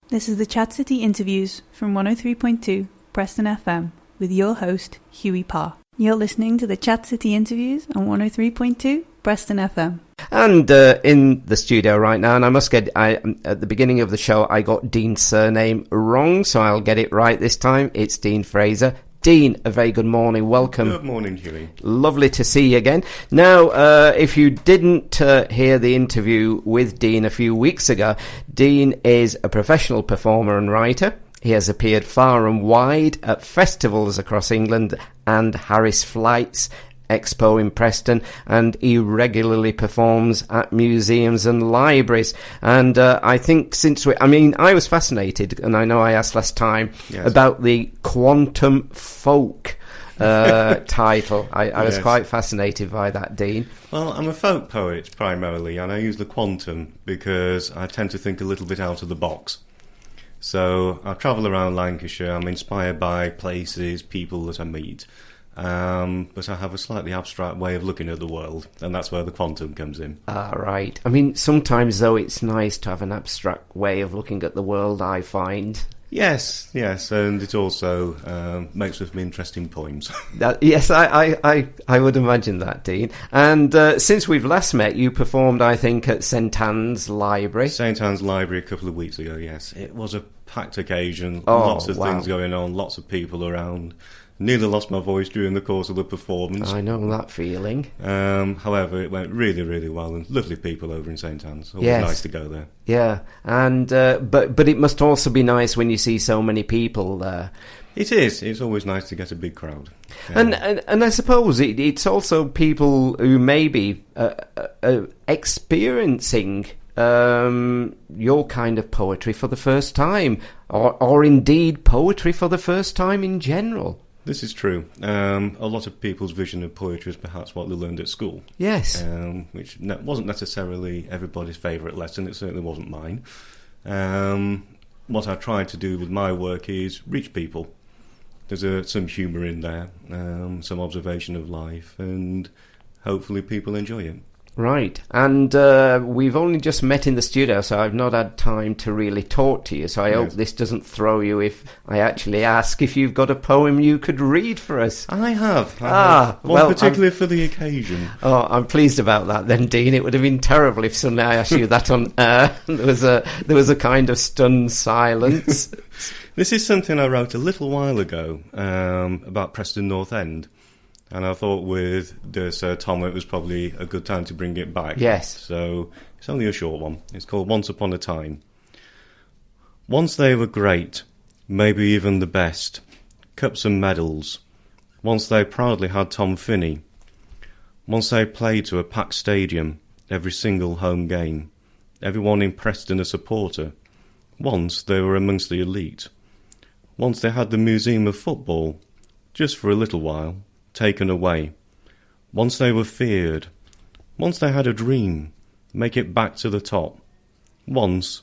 This is the Chat City interviews from 103.2 Preston FM with your host, Hughie Parr. You're listening to the Chat City interviews on 103.2 Preston FM. And in the studio right now, and I must get, at the beginning of the show, I got Dean's surname wrong, so I'll get it right this time. It's Dean Fraser. Dean, a very good morning. Welcome. Good morning, Hughie. Lovely to see you again. Now, if you didn't hear the interview with Dean a few weeks ago, Dean is a professional performer and writer. He has appeared far and wide at festivals across England and Harris Flight's Expo in Preston, and he regularly performs at museums and libraries. And I think I was fascinated, and I know I asked last time, about the Quantum Folk title. I was quite fascinated by that, Dean. Well, I'm a folk poet primarily, and I use the quantum because I tend to think a little bit out of the box. So I travel around Lancashire. I'm inspired by places, people that I meet. But I have a slightly abstract way of looking at the world, and that's where the quantum comes in. Right. I mean, sometimes, though, it's nice to have an abstract way of looking at the world, I find. Yes, and it also makes for some interesting poems. Yes, I would imagine that, Dean. And since we've last met, you performed, I think, at St Anne's Library. St Anne's Library a couple of weeks ago, yes. It was a packed occasion, lots of things going on, lots of people around. Nearly lost my voice during the course of the performance. I know that feeling. However, it went really, really well, and lovely people over in St Anne's. Always nice to go there. Yeah, and but it must also be nice when you see so many people there. It is. It's always nice to get a big crowd. And I suppose it's also people who may be experiencing your kind of poetry for the first time, or indeed poetry for the first time in general. This is true. A lot of people's vision of poetry is perhaps what they learned at school. Yes. Which wasn't necessarily everybody's favourite lesson. It certainly wasn't mine. What I tried to do with my work is reach people. There's some humour in there, some observation of life, and hopefully people enjoy it. Right, and we've only just met in the studio, so I've not had time to really talk to you, so I hope this doesn't throw you if I actually ask if you've got a poem you could read for us. I have. One particularly for the occasion. Oh, I'm pleased about that then, Dean. It would have been terrible if suddenly I asked you that on air. There was a kind of stunned silence. This is something I wrote a little while ago about Preston North End. And I thought with Sir Tom it was probably a good time to bring it back. Yes. So it's only a short one. It's called Once Upon a Time. Once they were great, maybe even the best. Cups and medals. Once they proudly had Tom Finney. Once they played to a packed stadium, every single home game. Everyone in Preston a supporter. Once they were amongst the elite. Once they had the Museum of Football, just for a little while. Taken away. Once they were feared. Once they had a dream. Make it back to the top. Once,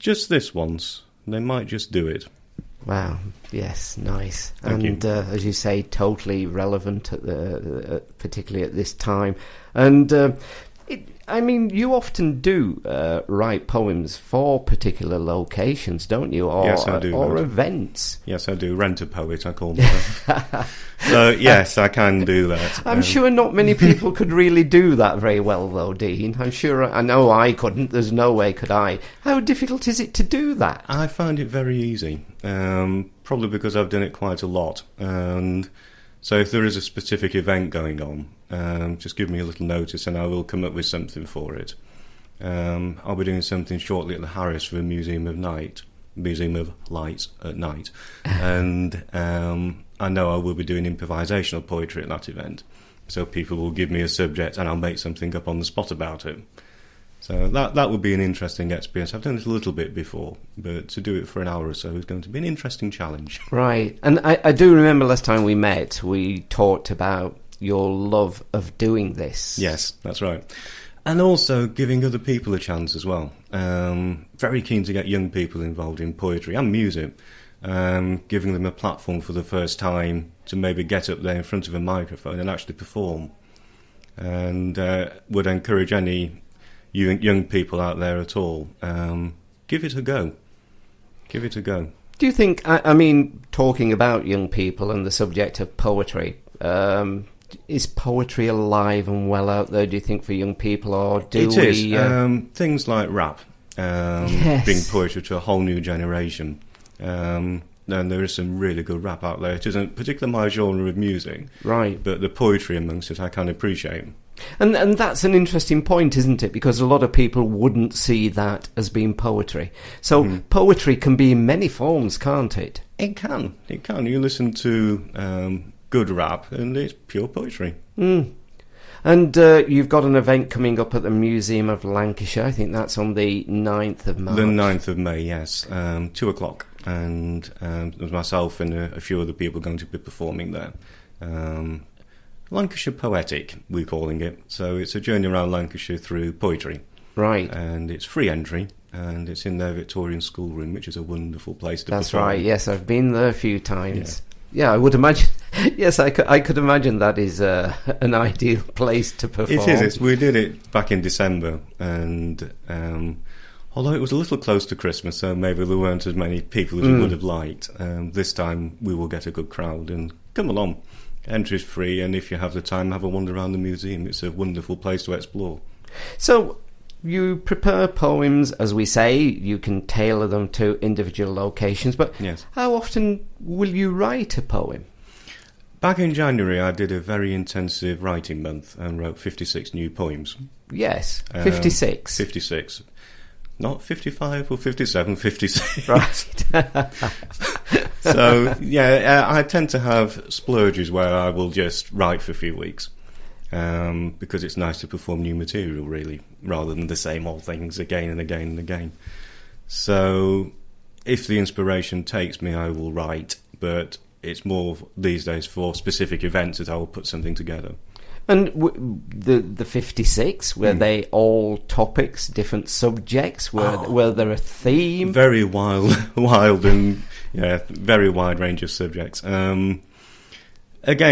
just this once, they might just do it. Wow, yes, nice. Thank you. As you say, totally relevant, particularly at this time. And you often do write poems for particular locations, don't you? Yes, I do. Or events. Yes, I do. Rent a poet, I call myself. So, yes, I can do that. I'm sure not many people could really do that very well, though, Dean. I know I couldn't. There's no way could I. How difficult is it to do that? I find it very easy. Probably because I've done it quite a lot. And so if there is a specific event going on, just give me a little notice and I will come up with something for it. I'll be doing something shortly at the Harris for a Museum of Lights at night. And I know I will be doing improvisational poetry at that event. So people will give me a subject and I'll make something up on the spot about it. So that would be an interesting experience. I've done it a little bit before, but to do it for an hour or so is going to be an interesting challenge. Right. And I do remember last time we met, we talked about your love of doing this. Yes, that's right. And also giving other people a chance as well. Very keen to get young people involved in poetry and music. Giving them a platform for the first time to maybe get up there in front of a microphone and actually perform. And would encourage any young people out there at all, give it a go. Give it a go. Do you think, I mean, talking about young people and the subject of poetry, is poetry alive and well out there, do you think, for young people, or do it we... is. Things like rap, bring poetry to a whole new generation. And there is some really good rap out there. It isn't particularly my genre of music, right? But the poetry amongst it I can appreciate. And that's an interesting point, isn't it? Because a lot of people wouldn't see that as being poetry. So poetry can be in many forms, can't it? It can. You listen to good rap and it's pure poetry. And you've got an event coming up at the Museum of Lancashire. I think that's on the 9th of March. The 9th of May, yes. 2:00. And there's myself and a few other people going to be performing there. Lancashire Poetic, we're calling it. So it's a journey around Lancashire through poetry. Right. And it's free entry, and it's in their Victorian schoolroom, which is a wonderful place to perform. That's right, yes, I've been there a few times. Yeah, I would imagine... Yes, I could imagine that is an ideal place to perform. It is. We did it back in December, and although it was a little close to Christmas, so maybe there weren't as many people as we would have liked, this time we will get a good crowd, and come along. Entry's free, and if you have the time, have a wander around the museum. It's a wonderful place to explore. So, you prepare poems, as we say, you can tailor them to individual locations, but yes. How often will you write a poem? Back in January, I did a very intensive writing month and wrote 56 new poems. Yes, 56. 56. Not 55 or 57, 56. Right. So, yeah, I tend to have splurges where I will just write for a few weeks. Because it's nice to perform new material, really, rather than the same old things again and again and again. So, if the inspiration takes me, I will write, but it's more these days for specific events that I will put something together. And the 56, were they all topics, different subjects? Were there a theme? Very wild and very wide range of subjects. Again,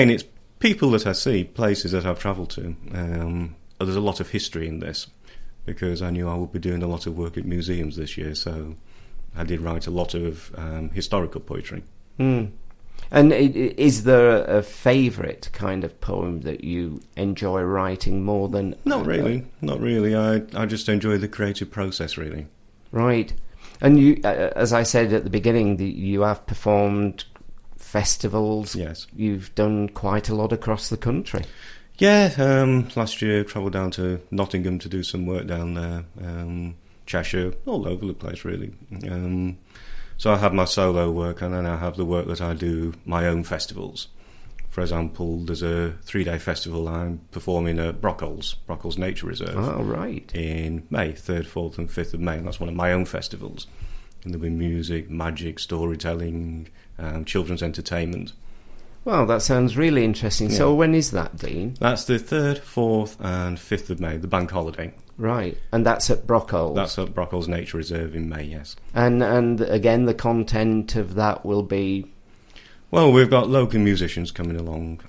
it's people that I see, places that I've travelled to. There's a lot of history in this because I knew I would be doing a lot of work at museums this year, so I did write a lot of historical poetry. And is there a favourite kind of poem that you enjoy writing more than... Not really. I just enjoy the creative process, really. Right. And you, as I said at the beginning, you have performed festivals. Yes. You've done quite a lot across the country. Yeah, last year travelled down to Nottingham to do some work down there. Cheshire, all over the place, really. So I have my solo work, and then I have the work that I do my own festivals. For example, there's a 3-day festival I'm performing at Brockholes Nature Reserve. Oh, right. In May, 3rd, 4th and 5th of May, and that's one of my own festivals. And there'll be music, magic, storytelling, children's entertainment. Well, that sounds really interesting. Yeah. So when is that, Dean? That's the 3rd, 4th and 5th of May, the bank holiday. Right, and that's at Brockholes? That's at Brockholes Nature Reserve in May, yes. And again, the content of that will be... Well, we've got local musicians coming along,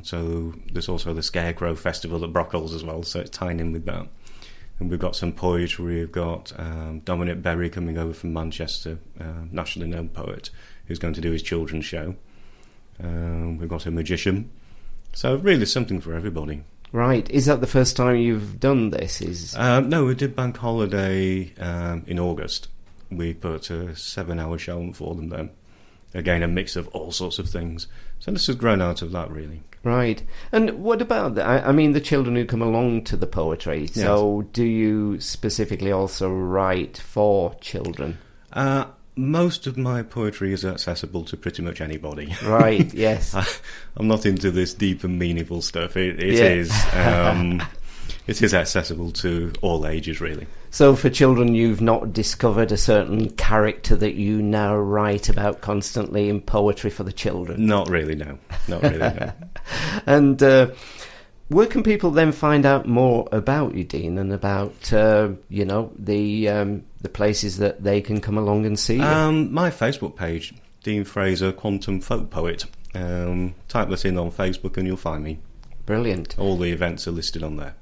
so there's also the Scarecrow Festival at Brockholes as well, so it's tying in with that. And we've got some poetry, we've got Dominic Berry coming over from Manchester, nationally known poet, who's going to do his children's show. We've got a magician, so really something for everybody. Right. Is that the first time you've done this? No, we did bank holiday in August. We put a 7-hour show on for them then. Again, a mix of all sorts of things. So this has grown out of that, really. Right. And what about I mean, the children who come along to the poetry. Yes. So do you specifically also write for children? Most of my poetry is accessible to pretty much anybody. Right, yes. I'm not into this deep and meaningful stuff. It is accessible to all ages, really. So for children, you've not discovered a certain character that you now write about constantly in poetry for the children? Not really, no. Not really, no. And where can people then find out more about you, Dean, and about, the places that they can come along and see you? My Facebook page, Dean Fraser, Quantum Folk Poet. Type that in on Facebook and you'll find me. Brilliant. All the events are listed on there.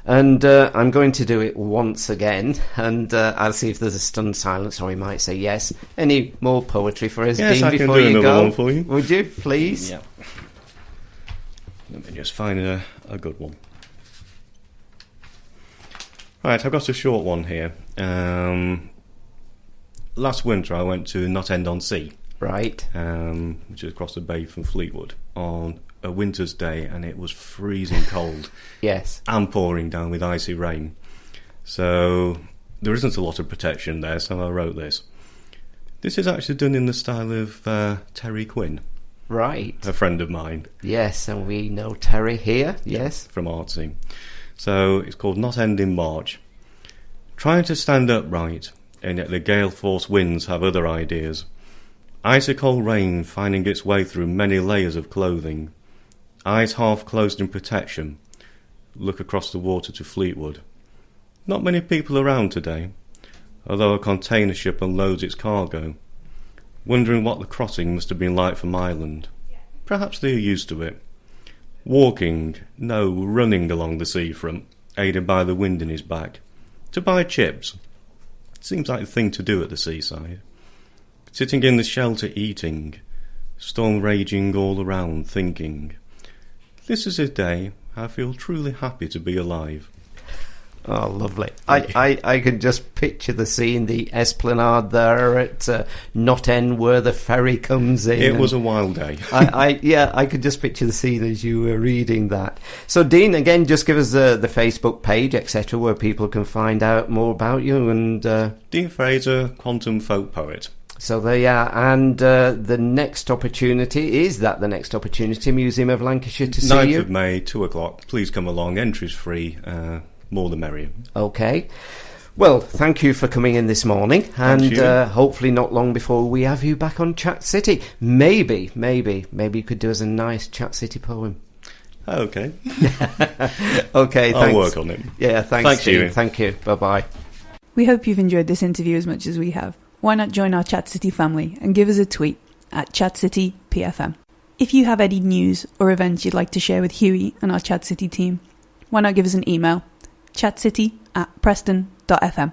And I'm going to do it once again, and I'll see if there's a stunned silence, or he might say yes. Any more poetry for us, Yes, Dean, I can before do you another go? one for you. Would you, please? Yeah. Let me just find a good one. Right, I've got a short one here. Last winter I went to Knott End on Sea. Right. Which is across the bay from Fleetwood, on a winter's day, and it was freezing cold. Yes. And pouring down with icy rain. So there isn't a lot of protection there, so I wrote this. This is actually done in the style of Terry Quinn. Right. A friend of mine. Yes, and we know Terry here, yes. From Artsy. So it's called Knott End in March. Trying to stand upright, and yet the gale-force winds have other ideas. Icy cold rain finding its way through many layers of clothing. Eyes half closed in protection. Look across the water to Fleetwood. Not many people around today, although a container ship unloads its cargo. Wondering what the crossing must have been like from Ireland. Perhaps they are used to it. Walking, no, running along the seafront, aided by the wind in his back. To buy chips. Seems like the thing to do at the seaside. Sitting in the shelter eating. Storm raging all around, thinking. This is a day I feel truly happy to be alive. Oh, lovely. I could just picture the scene, the esplanade there at Knott End where the ferry comes in. It was a wild day. I could just picture the scene as you were reading that. So, Dean, again, just give us the Facebook page, etc., where people can find out more about you. And Dean Fraser, quantum folk poet. So there you are. And the next opportunity, is that the next opportunity, Museum of Lancashire to see 9th you? of May, 2 o'clock. Please come along. Entry's free. More the merrier. Okay. Well, thank you for coming in this morning, and hopefully not long before we have you back on Chat City. Maybe you could do us a nice Chat City poem. Okay. Okay, thanks. I'll work on it. Yeah, thanks, Dean. you. Thank you. Bye-bye. We hope you've enjoyed this interview as much as we have. Why not join our Chat City family and give us a tweet at ChatCityPFM. If you have any news or events you'd like to share with Hughie and our Chat City team, why not give us an email, chatcity@preston.fm.